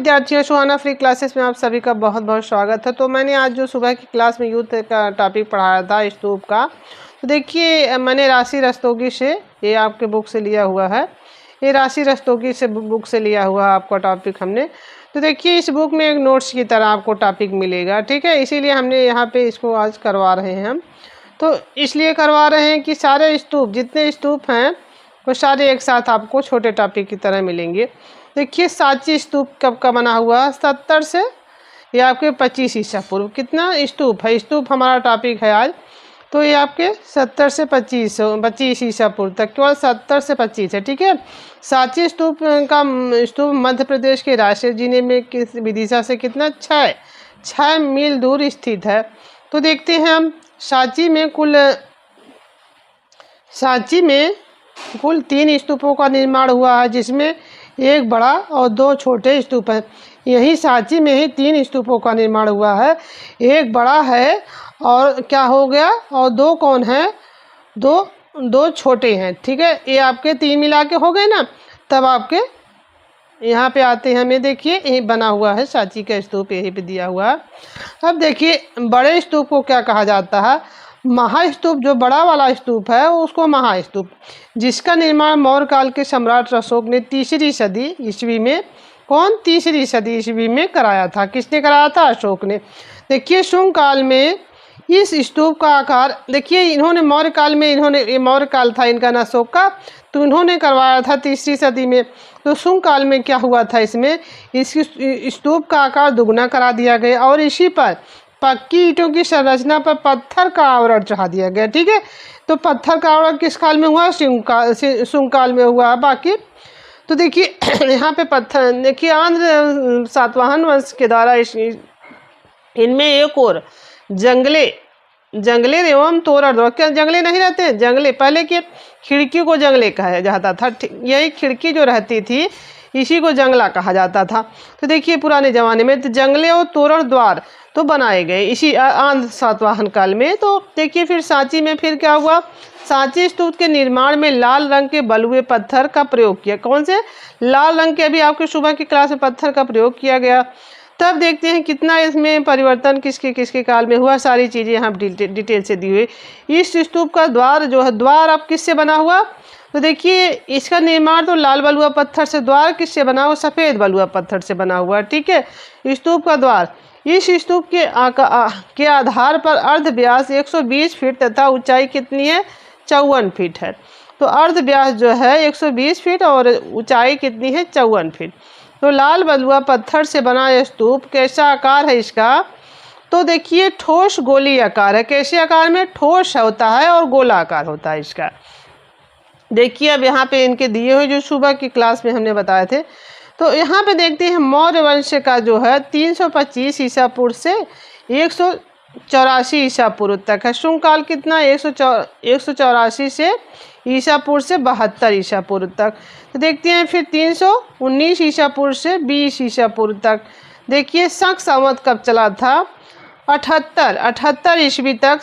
विद्यार्थियों, सुहाना free classes में आप सभी का बहुत बहुत स्वागत है। तो मैंने आज जो सुबह की क्लास में युद्ध का टॉपिक पढ़ाया था स्तूप का, तो देखिए मैंने राशि रस्तोगी से, ये आपके बुक से लिया हुआ है, ये राशि रस्तोगी से बुक से लिया हुआ है आपका टॉपिक हमने। तो देखिए इस बुक में एक नोट्स की तरह आपको टॉपिक मिलेगा, ठीक है। इसीलिए हमने यहाँ पे इसको आज करवा रहे हैं हम। तो इसलिए करवा रहे हैं कि सारे स्तूप, जितने स्तूप हैं वो सारे एक साथ आपको छोटे टॉपिक की तरह मिलेंगे। देखिए सांची स्तूप कब का बना हुआ है? 70 से या आपके 25 ईसा पूर्व। कितना स्तूप है? स्तूप हमारा टॉपिक है आज। तो ये आपके 70 से 25 ईसा पूर्व तक, केवल 70 से 25 है, ठीक है। सांची स्तूप का स्तूप मध्य प्रदेश के रायसेन जिले में किस विदिशा से कितना 6 मील दूर स्थित है। तो देखते हैं हम सांची में कुल 3 स्तूपों का निर्माण हुआ है, जिसमें एक बड़ा और 2 छोटे स्तूप हैं। यही सांची में ही 3 स्तूपों का निर्माण हुआ है, एक बड़ा है और क्या हो गया, और 2 कौन है, दो छोटे हैं, ठीक है। ये आपके 3 मिला के हो गए ना। तब आपके यहाँ पे आते हैं हमें, देखिए यही बना हुआ है सांची का स्तूप, यहीं पे दिया हुआ है। अब देखिए बड़े स्तूप को क्या कहा जाता है? महास्तूप। जो बड़ा वाला स्तूप है उसको महास्तूप, जिसका निर्माण मौर्य काल के सम्राट अशोक ने 3री सदी ईस्वी में, कौन 3री सदी ईस्वी में कराया था? किसने कराया था? अशोक ने। देखिए शुंग काल में इस स्तूप का आकार, देखिए इन्होंने मौर्य काल में, ये मौर्य काल था इनका, न अशोक का, तो इन्होंने करवाया था 3री सदी में। तो शुंग काल में क्या हुआ था, इसमें इस स्तूप का आकार दुगना करा दिया गया और इसी पर पक्की ईंटों की संरचना पर पत्थर का आवरण चढ़ा दिया गया, ठीक है। तो पत्थर का आवरण किस काल में हुआ? शुंग काल में हुआ। बाकी तो देखिए यहाँ पे पत्थर, देखिए आंध्र सातवाहन वंश के द्वारा इनमें एक और जंगले एवं तोरण, क्या जंगले नहीं रहते हैं? जंगले, पहले के खिड़की को जंगले कहा जाता था, यही खिड़की जो रहती थी इसी को जंगला कहा जाता था। तो देखिए पुराने ज़माने में तो जंगले और तोरण द्वार तो बनाए गए इसी आंध्र सातवाहन काल में। तो देखिए फिर सांची में फिर क्या हुआ? सांची स्तूप के निर्माण में लाल रंग के बलुए पत्थर का प्रयोग किया। कौन से? लाल रंग के, अभी आपके सुबह की क्लास में पत्थर का प्रयोग किया गया। तब देखते हैं कितना इसमें परिवर्तन किसके किसके काल में हुआ, सारी चीज़ें यहाँ डिटेल से दी हुई। इस स्तूप का द्वार जो है, द्वार अब किससे बना हुआ? तो देखिए इसका निर्माण तो लाल बलुआ पत्थर से, द्वार किससे बना हुआ? सफ़ेद बलुआ पत्थर से बना हुआ, ठीक है। स्तूप का द्वार, इस स्तूप के आधार पर अर्ध व्यास 120 फीट तथा ऊंचाई कितनी है? 54 फीट है। तो अर्ध व्यास जो है 120 फीट और ऊंचाई कितनी है? 54 फीट। तो लाल बलुआ पत्थर से बना यह स्तूप कैसा आकार है इसका? तो देखिए ठोस गोली आकार है। कैसे आकार में? ठोस होता है और गोला आकार होता है इसका। देखिए अब यहाँ पे इनके दिए हुए जो सुबह की क्लास में हमने बताए थे। तो यहाँ पे देखते हैं मौर्य वंश का जो है 325 ईसा पूर्व से 184 ईसा पूर्व तक है। शुंग काल कितना? 184 से ईसा पूर्व से 72 ईसा पूर्व तक। तो देखते हैं फिर 319 ईसा पूर्व से 20 ईसा पूर्व तक। देखिए शक संवत कब चला था? 78 ईस्वी तक,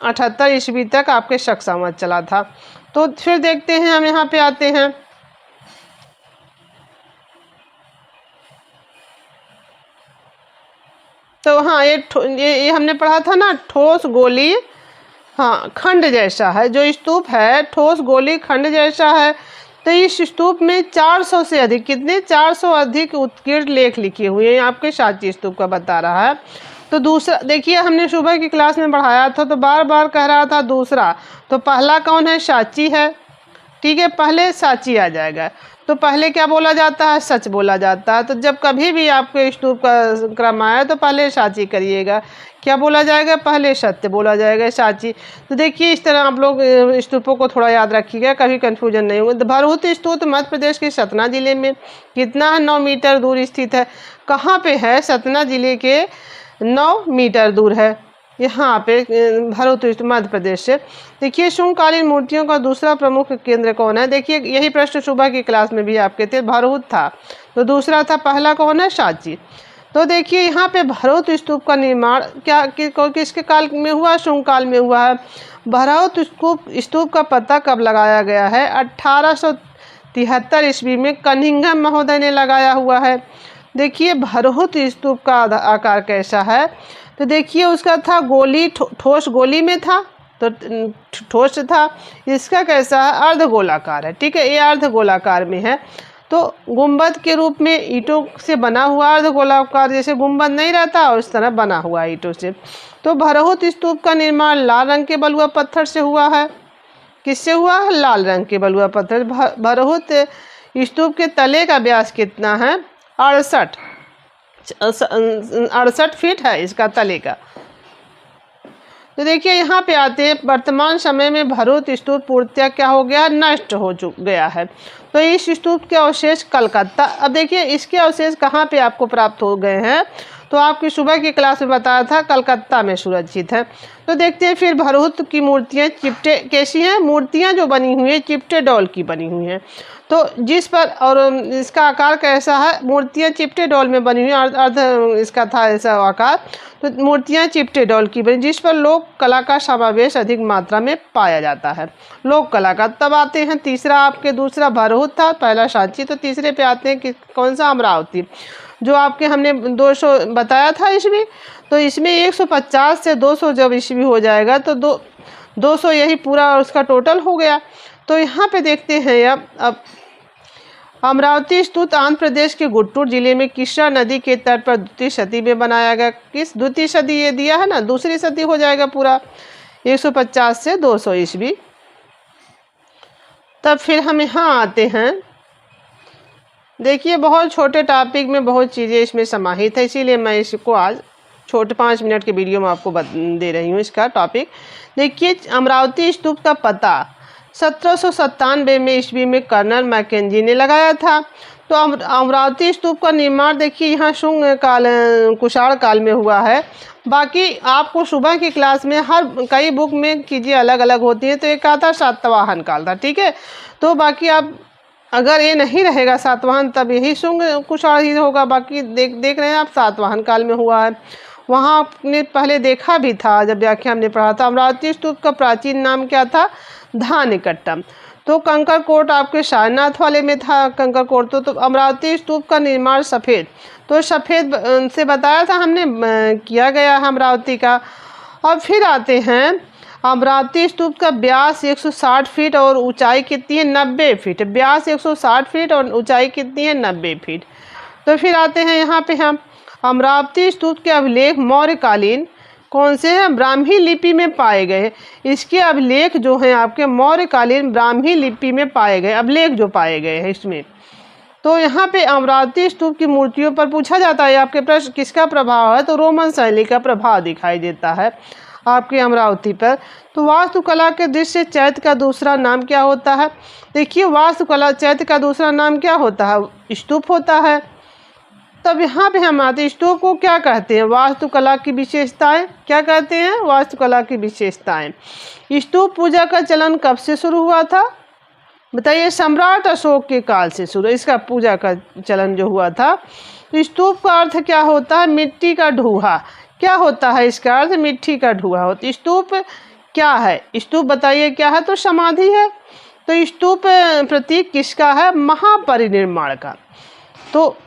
78 ईस्वी तक आपके शक संवत चला था। तो फिर देखते हैं हम यहाँ पे आते हैं, तो हाँ ये हमने पढ़ा था ना, ठोस गोली, हाँ खंड जैसा है। जो स्तूप है ठोस गोली खंड जैसा है। तो इस स्तूप में 400 से अधिक, कितने? 400 अधिक उत्कीर्ण लेख लिखे हुए हैं, आपके सांची स्तूप का बता रहा है। तो दूसरा देखिए हमने सुबह की क्लास में पढ़ाया था, तो बार बार कह रहा था दूसरा। तो पहला कौन है? सांची है, ठीक है। पहले सांची आ जाएगा। तो पहले क्या बोला जाता है? सच बोला जाता है। तो जब कभी भी आपके स्तूप का क्रम आए तो पहले सांची करिएगा। क्या बोला जाएगा? पहले सत्य बोला जाएगा, सांची। तो देखिए इस तरह आप लोग स्तूपों को थोड़ा याद रखिएगा, कभी कंफ्यूजन नहीं होगा। भरहुत स्तूप मध्य प्रदेश के सतना जिले में कितना है? 9 मीटर दूर स्थित है। कहाँ पे है? सतना जिले के 9 मीटर दूर है, यहाँ पे भरहुत मध्य प्रदेश से। देखिए शुंगकालीन मूर्तियों का दूसरा प्रमुख केंद्र कौन है? देखिए यही प्रश्न सुबह की क्लास में भी आपके थे, भरहुत था। तो दूसरा था, पहला कौन है? सांची। तो देखिए यहाँ पे भरहुत स्तूप का निर्माण किसके काल में हुआ? शुंग काल में हुआ है। भरहुत स्तूप का पता कब लगाया गया है? 1873 ईस्वी में कनिंघम महोदय ने लगाया हुआ है। देखिए भरहुत स्तूप का आकार कैसा है, तो देखिए उसका था गोली, ठोस गोली में था, तो ठोस था। इसका कैसा है, अर्धगोलाकार है, ठीक है, ये अर्धगोलाकार में है। तो गुंबद के रूप में ईंटों से बना हुआ अर्धगोलाकार, जैसे गुंबद नहीं रहता उस तरह बना हुआ ईंटों से। तो भरहुत स्तूप का निर्माण लाल रंग के बलुआ पत्थर से हुआ है। किससे हुआ है, लाल रंग के बलुआ पत्थर। भरहुत स्तूप के तले का व्यास कितना है, 68 फीट है इसका तले का। तो देखिए यहाँ पे आते हैं, वर्तमान समय में भरहुत स्तूप पूर्णतः क्या हो गया, नष्ट हो गया है। तो इस स्तूप के अवशेष कलकत्ता, अब देखिए इसके अवशेष कहाँ पे आपको प्राप्त हो गए हैं, तो आपकी सुबह की क्लास में बताया था कलकत्ता में सुरक्षित है। तो देखते हैं फिर भरहुत की मूर्तियाँ चिपटे कैसी हैं, मूर्तियाँ जो बनी हुई है चिपटे डॉल की बनी हुई हैं। तो जिस पर, और इसका आकार कैसा है, मूर्तियाँ चिपटे डॉल में बनी हुई, अर्ध इसका था ऐसा आकार। तो मूर्तियाँ चिपटे डॉल की बनी, जिस पर लोक कला का समावेश अधिक मात्रा में पाया जाता है। लोक कला का तब आते हैं तीसरा, आपके दूसरा भरहुत था, पहला सांची। तो तीसरे पे आते हैं कि कौन सा, अमरावती, जो आपके हमने 200 बताया था ईस्वी। तो इसमें 150 से 200 जब ईस्वी हो जाएगा तो 200 यही पूरा उसका टोटल हो गया। तो यहाँ पे देखते हैं अब अमरावती स्तूप आंध्र प्रदेश के गुंटूर जिले में कृष्णा नदी के तट पर द्वितीय शती में बनाया गया। किस द्वितीय शती ये दिया है ना, दूसरी शती हो जाएगा पूरा 150 से 200 ईस्वी। तब फिर हम यहाँ आते हैं, देखिए बहुत छोटे टॉपिक में बहुत चीज़ें इसमें समाहित है, इसीलिए मैं इसको आज छोटे 5 मिनट के वीडियो में आपको दे रही हूँ इसका टॉपिक। देखिए अमरावती स्तूप का पता 1797 में ईस्वी में कर्नल मैकेंजी ने लगाया था। तो अमरावती स्तूप का निर्माण देखिए यहाँ शुंग काल, कुषाण काल में हुआ है। बाकी आपको सुबह की क्लास में हर कई बुक में चीज़ें अलग अलग होती हैं। तो एक आता सातवाहन काल था, ठीक है। तो बाकी आप अगर ये नहीं रहेगा सातवाहन, तब यही शुंग कुषाण ही होगा। बाकी देख रहे हैं आप, सातवाहन काल में हुआ है। वहाँ आपने पहले देखा भी था जब व्याख्या हमने पढ़ा था। अमरावती स्तूप का प्राचीन नाम क्या था, धान्यकट्टम। तो कंकर कोट आपके सारनाथ वाले में था कंकर कोट। तो अमरावती स्तूप का निर्माण सफ़ेद, तो सफ़ेद से बताया था हमने किया गया है अमरावती का। अब फिर आते हैं, अमरावती स्तूप का व्यास 160 फीट और ऊंचाई कितनी है, 90 फीट। व्यास 160 फीट और ऊंचाई कितनी है, 90 फीट। तो फिर आते हैं यहाँ पे हम, अमरावती स्तूप के अभिलेख मौर्यकालीन कौन से हैं, ब्राह्मी लिपि में पाए गए। इसके अभिलेख जो हैं आपके मौर्यकालीन ब्राह्मी लिपि में पाए गए, अभिलेख जो पाए गए हैं इसमें। तो यहाँ पे अमरावती स्तूप की मूर्तियों पर पूछा जाता है आपके प्रश्न, किसका प्रभाव है, तो रोमन शैली का प्रभाव दिखाई देता है आपके अमरावती पर। तो वास्तुकला के दृष्टि से चैत्य का दूसरा नाम क्या होता है, देखिए वास्तुकला चैत्य का दूसरा नाम क्या होता है, स्तूप होता है। तब यहाँ पे हम आते हैं, स्तूप को क्या कहते हैं, वास्तुकला की विशेषताएं, क्या कहते हैं, वास्तुकला की विशेषताएं। स्तूप पूजा का चलन कब से शुरू हुआ था, बताइए, सम्राट अशोक के काल से शुरू इसका पूजा का चलन जो हुआ था। तो स्तूप का अर्थ क्या होता है, मिट्टी का ढूहा। क्या होता है इसका अर्थ, मिट्टी का ढूहा होता। स्तूप क्या है, स्तूप बताइए क्या है, तो समाधि है। तो स्तूप प्रतीक किसका है, महापरिनिर्वाण का। तो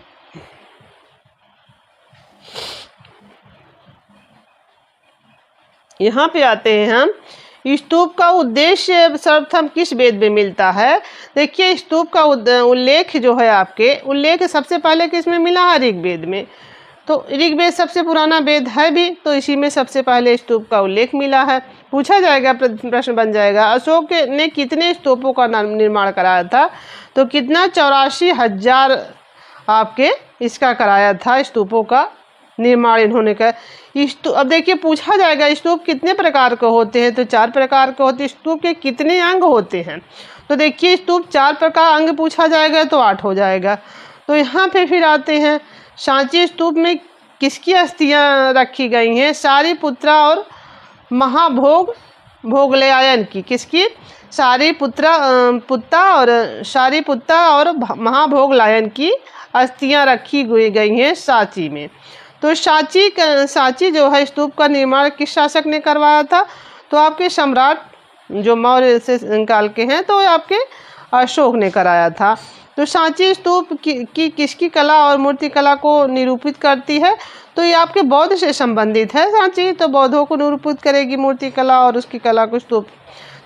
यहाँ पे आते हैं हम, स्तूप का उद्देश्य सर्वप्रथम किस वेद में मिलता है, देखिए स्तूप का उल्लेख जो है आपके, उल्लेख सबसे पहले किस में मिला है, ऋग्वेद में। तो ऋग्वेद सबसे पुराना वेद है भी, तो इसी में सबसे पहले स्तूप का उल्लेख मिला है। पूछा जाएगा, प्रश्न बन जाएगा, अशोक ने कितने स्तूपों का निर्माण कराया था, तो कितना, 84,000 आपके इसका कराया था, स्तूपों का निर्माण इन्होंने का। अब देखिए पूछा जाएगा स्तूप कितने प्रकार के होते हैं, तो 4 प्रकार के होते हैं। स्तूप के कितने अंग होते हैं, तो देखिए स्तूप 4 प्रकार अंग पूछा जाएगा तो 8 हो जाएगा। तो यहाँ पे फिर आते हैं, सांची स्तूप में किसकी अस्थियाँ रखी गई हैं, सारिपुत्रा और महाभोग भोगलयायन की। किसकी, सारिपुत्ता और महाभोगलायन की अस्थियाँ रखी गई हैं सांची में। तो सांची जो है स्तूप का निर्माण किस शासक ने करवाया था, तो आपके सम्राट जो मौर्य से काल के हैं, तो आपके अशोक ने कराया था। तो सांची स्तूप की किसकी कला और मूर्ति कला को निरूपित करती है? तो ये आपके बौद्ध से संबंधित है सांची, तो बौद्धों को निरूपित करेगी मूर्ति कला और उसकी कला को स्तूप।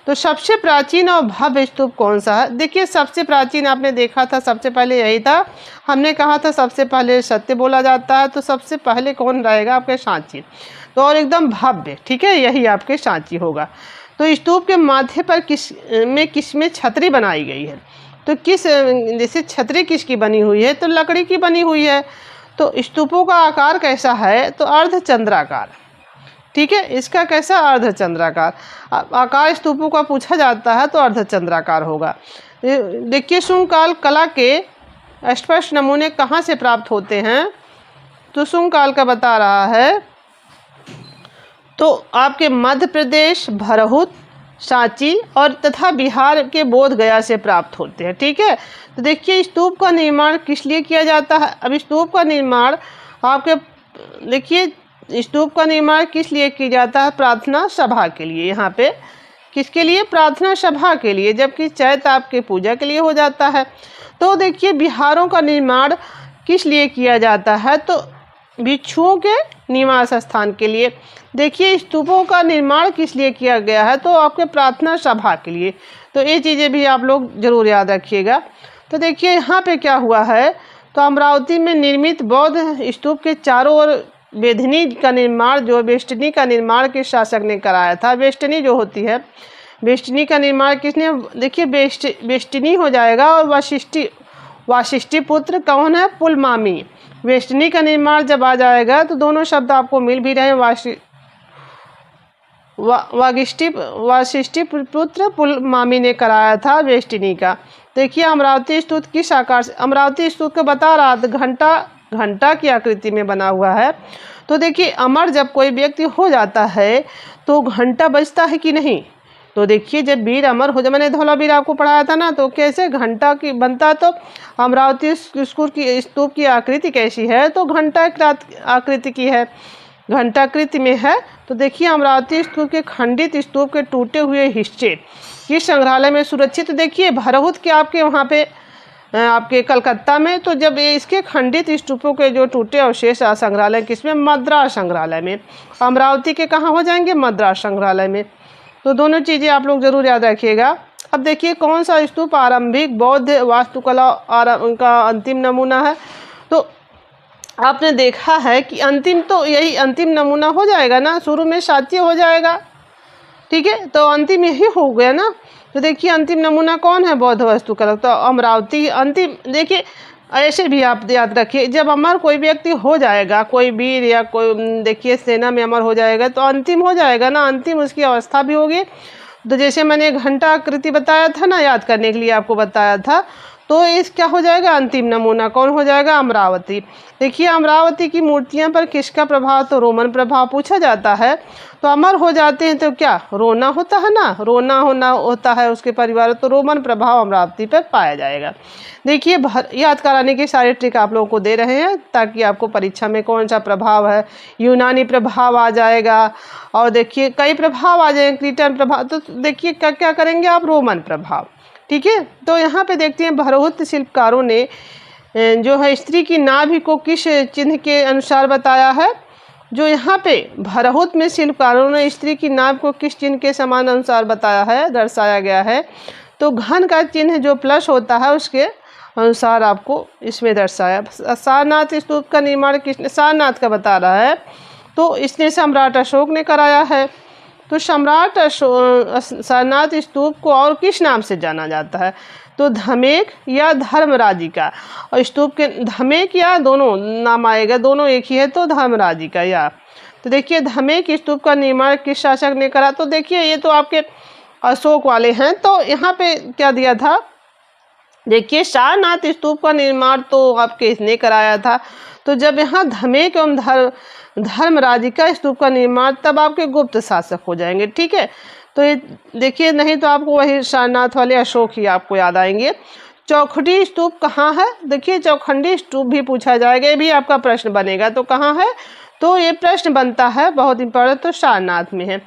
तो सबसे प्राचीन और भव्य स्तूप कौन सा है? देखिए सबसे प्राचीन आपने देखा था, सबसे पहले यही था, हमने कहा था सबसे पहले सत्य बोला जाता है, तो सबसे पहले कौन रहेगा? आपके सांची। तो और एकदम भव्य, ठीक है, यही आपके सांची होगा। तो स्तूप के माथे पर किसमें छतरी बनाई गई है? तो किस, जैसे छतरी किसकी बनी हुई है? तो लकड़ी की बनी हुई है। तो स्तूपों का आकार कैसा है? तो अर्धचंद्राकार, ठीक है, इसका कैसा? अर्धचंद्राकार आकार स्तूपों का पूछा जाता है तो अर्धचंद्राकार होगा। देखिए शुंगकाल कला के स्पष्ट नमूने कहाँ से प्राप्त होते हैं? तो शुंगकाल का बता रहा है, तो आपके मध्य प्रदेश, भरहुत, सांची और तथा बिहार के बोध गया से प्राप्त होते हैं, ठीक है। तो देखिए स्तूप का निर्माण किस लिए किया जाता है? अब स्तूप का निर्माण आपके, देखिए स्तूप का निर्माण किस लिए किया जाता है? प्रार्थना सभा के लिए। यहाँ पे किसके लिए? प्रार्थना सभा के लिए, जबकि चैत्य आपके पूजा के लिए हो जाता है। तो देखिए बिहारों का निर्माण किस लिए किया जाता है? तो भिक्षुओं के निवास स्थान के लिए। देखिए स्तूपों का निर्माण किस लिए किया गया है? तो आपके प्रार्थना सभा के लिए। तो ये चीज़ें भी आप लोग जरूर याद रखिएगा। तो देखिए यहाँ पे क्या हुआ है, तो अमरावती में निर्मित बौद्ध स्तूप के चारों ओर वेदिनी का निर्माण, जो वेष्टनी का निर्माण किस शासक ने कराया था? वेष्टनी जो होती है, वेष्टनी का निर्माण किसने? देखिए वेष्टनी हो जाएगा, और वाशिष्ठी पुत्र कौन है? पुलमामी। वेष्टनी का निर्माण जब आ जाएगा तो दोनों शब्द आपको मिल भी रहे हैं, वाशिष्ठी पुत्र पुलमामी ने कराया था वेष्टनी का। देखिए अमरावती स्तूप किस आकार से? अमरावती स्तूप को बता रहा था, घंटा की आकृति में बना हुआ है। तो देखिए अमर जब कोई व्यक्ति हो जाता है तो घंटा बजता है कि नहीं? तो देखिए जब वीर अमर हो जाए, मैंने धौलावीर आपको पढ़ाया था ना, तो कैसे घंटा की बनता? तो अमरावती स्तूप की आकृति कैसी है? तो घंटा आकृति की है, घंटाकृति में है। तो देखिए अमरावती स्तूप के खंडित स्तूप के टूटे हुए हिस्से किस संग्रहालय में सुरक्षित? तो देखिए भरहुत के आपके वहाँ पे आपके कलकत्ता में। तो जब इसके खंडित स्तूपों के जो टूटे अवशेष संग्रहालय किसमें? मद्रास संग्रहालय में। अमरावती के कहाँ हो जाएंगे? मद्रास संग्रहालय में। तो दोनों चीज़ें आप लोग जरूर याद रखिएगा। अब देखिए कौन सा स्तूप आरंभिक बौद्ध वास्तुकला का अंतिम नमूना है? तो आपने देखा है कि अंतिम, तो यही अंतिम नमूना हो जाएगा ना, शुरू में सांची हो जाएगा, ठीक है, तो अंतिम यही हो गया ना। तो देखिए अंतिम नमूना कौन है? बौद्ध वास्तुकला, तो अमरावती अंतिम। देखिए ऐसे भी आप याद रखिए, जब अमर कोई व्यक्ति हो जाएगा, कोई वीर या कोई देखिए सेना में अमर हो जाएगा तो अंतिम हो जाएगा ना, अंतिम उसकी अवस्था भी होगी। तो जैसे मैंने घंटा आकृति बताया था ना, याद करने के लिए आपको बताया था, तो इस क्या हो जाएगा? अंतिम नमूना कौन हो जाएगा? अमरावती। देखिए अमरावती की मूर्तियां पर किसका प्रभाव? तो रोमन प्रभाव पूछा जाता है। तो अमर हो जाते हैं तो क्या रोना होता है ना, रोना होना होता है उसके परिवार, तो रोमन प्रभाव अमरावती पर पाया जाएगा। देखिए याद कराने की सारी ट्रिक आप लोगों को दे रहे हैं ताकि आपको परीक्षा में कौन सा प्रभाव है, यूनानी प्रभाव आ जाएगा, और देखिए कई प्रभाव आ जाएंगे, क्रीटन प्रभाव। तो देखिए क्या क्या करेंगे आप? रोमन प्रभाव, ठीक है। तो यहाँ पे देखते हैं भरहुत शिल्पकारों ने जो है स्त्री की नाभि को किस चिन्ह के अनुसार बताया है? जो यहाँ पे भरहुत में शिल्पकारों ने स्त्री की नाभि को किस चिन्ह के समान अनुसार बताया है, दर्शाया गया है? तो घन का चिन्ह जो प्लस होता है उसके अनुसार आपको इसमें दर्शाया। सारनाथ स्तूप का निर्माण किसने? सारनाथ का बता रहा है, तो इसने सम्राट अशोक ने कराया है। तो सम्राट सारनाथ स्तूप को और किस नाम से जाना जाता है? तो धमेक या धर्मराजिका। और स्तूप के धमेक या दोनों नाम आएगा, दोनों एक ही है, तो धर्मराजिका या। तो देखिए धमेक स्तूप का निर्माण किस शासक ने करा? तो देखिए ये तो आपके अशोक वाले हैं, तो यहाँ पे क्या दिया था? देखिए सारनाथ स्तूप का निर्माण तो आपके इसने कराया था। तो जब यहाँ धमेक एवं धर्मराजिका स्तूप का निर्माण, तब आपके गुप्त शासक हो जाएंगे, ठीक है। तो ये देखिए, नहीं तो आपको वही सारनाथ वाले अशोक ही आपको याद आएंगे। चौखंडी स्तूप कहाँ है? देखिए चौखंडी स्तूप भी पूछा जाएगा, ये भी आपका प्रश्न बनेगा। तो कहाँ है? तो ये प्रश्न बनता है बहुत इंपॉर्टेंट, तो सारनाथ में है।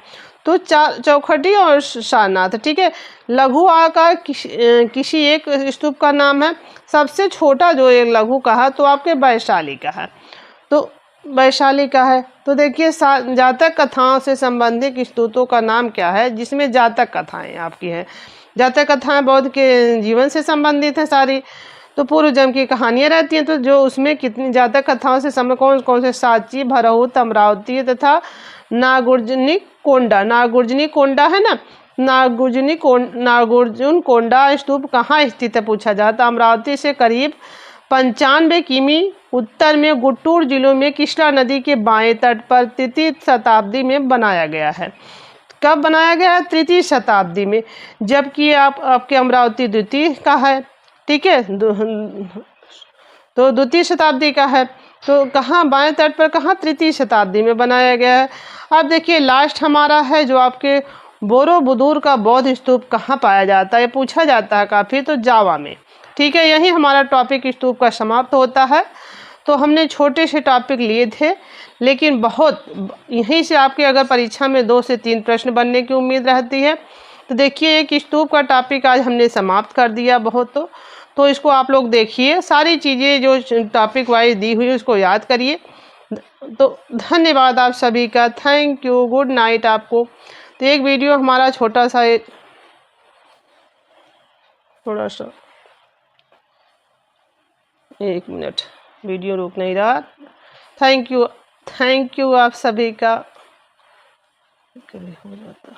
तो चौखटी और सारनाथ, ठीक है। लघु आकार किसी एक स्तूप का नाम है। सबसे छोटा जो एक लघु का है तो आपके वैशाली का है, तो वैशाली का है। तो देखिए जातक कथाओं से संबंधित स्तूपों का नाम क्या है, जिसमें जातक कथाएं आपकी हैं। जातक कथाएं बौद्ध के जीवन से संबंधित हैं सारी, तो पूर्व जन्म की कहानियां रहती हैं। तो जो उसमें कितनी जातक कथाओं से संबंधित कौन कौन से, साची, भरहुत, अमरावती तथा नागार्जुनी कोंडा। नागार्जुनी कोंडा है ना, नागार्जुन कोंडा स्तूप कहाँ स्थित है पूछा जाता। अमरावती से करीब 95 किमी उत्तर में गुंटूर जिलों में कृष्णा नदी के बाएं तट पर तृतीय शताब्दी में बनाया गया है। कब बनाया गया है? तृतीय शताब्दी में, जबकि आपके अमरावती द्वितीय का है, ठीक है, तो द्वितीय शताब्दी का है। तो कहाँ बाएं तट पर, कहाँ? तृतीय शताब्दी में बनाया गया है। अब देखिए लास्ट हमारा है जो आपके बोरोबुदुर का बौद्ध स्तूप कहाँ पाया जाता है, पूछा जाता है काफ़ी, तो जावा में, ठीक है। यही हमारा टॉपिक स्तूप का समाप्त होता है। तो हमने छोटे से टॉपिक लिए थे, लेकिन बहुत यहीं से आपके अगर परीक्षा में 2 से 3 प्रश्न बनने की उम्मीद रहती है। तो देखिए एक स्तूप का टॉपिक आज हमने समाप्त कर दिया बहुत, तो इसको आप लोग देखिए, सारी चीज़ें जो टॉपिक वाइज दी हुई उसको याद करिए। तो धन्यवाद आप सभी का, थैंक यू, गुड नाइट आपको। तो एक वीडियो हमारा छोटा सा, थोड़ा सा 1 मिनट, वीडियो रुक नहीं रहा। थैंक यू आप सभी का, हो जाता।